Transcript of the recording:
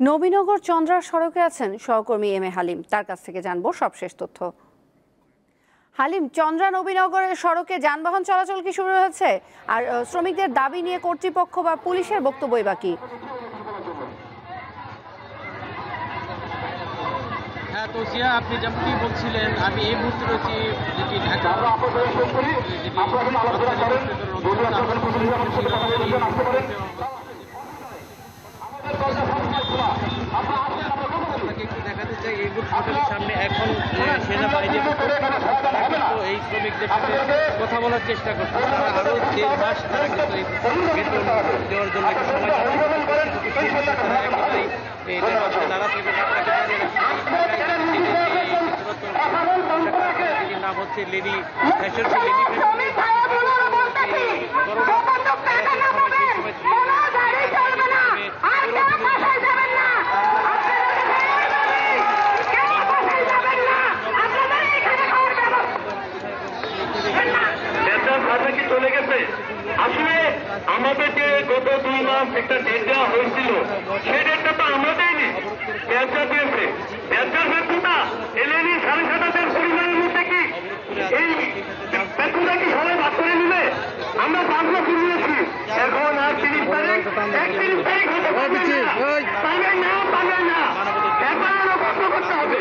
নবীনগর চন্দ্রা সড়কে আছেন সহকর্মী এম এ হালিম, তার কাছ থেকে জানবো সবশেষ তথ্য। হালিম, চন্দ্রা নবীনগরের সড়কে যানবাহন চলাচল কি শুরু হয়েছে? আর শ্রমিকদের দাবি নিয়ে কর্তৃপক্ষ বা পুলিশের বক্তব্যই বা কি? হ্যাঁ তোসিয়া, আপনি যেমনটি বলছিলেন, আমি এই মুহূর্তে রয়েছি যেটি ঢাকা আপনাকে একটু দেখাতে চাই। এই হোটেলের সামনে এখন সেনাবাহিনী কিন্তু এই শ্রমিকদের সাথে কথা বলার চেষ্টা করছে। তারা আরও 1.5 মাস তারা কিন্তু এই বেতন দেওয়ার জন্য একটা সময় নাম হচ্ছে লেডি ফ্যাশন। চলে গেছে। আসলে আমাদের যে গত 2 মাস একটা ডেট দেওয়া হয়েছিল, সেই ডেটটা তো আমরা দেয়নি, ব্যাংকার দিয়েছে। ব্যাংকার বেতনটা এলেনি 7.5 পরিমাণের মধ্যে কি এই বেতনটা কি সবাই ভাগ করে নিবে? আমরা 5 মাস নিয়েছি, এখন আর 30 তারিখ 31 তারিখ হতে পারবে না, পাবে না, পাবে না। এবার আরো কষ্ট করতে হবে।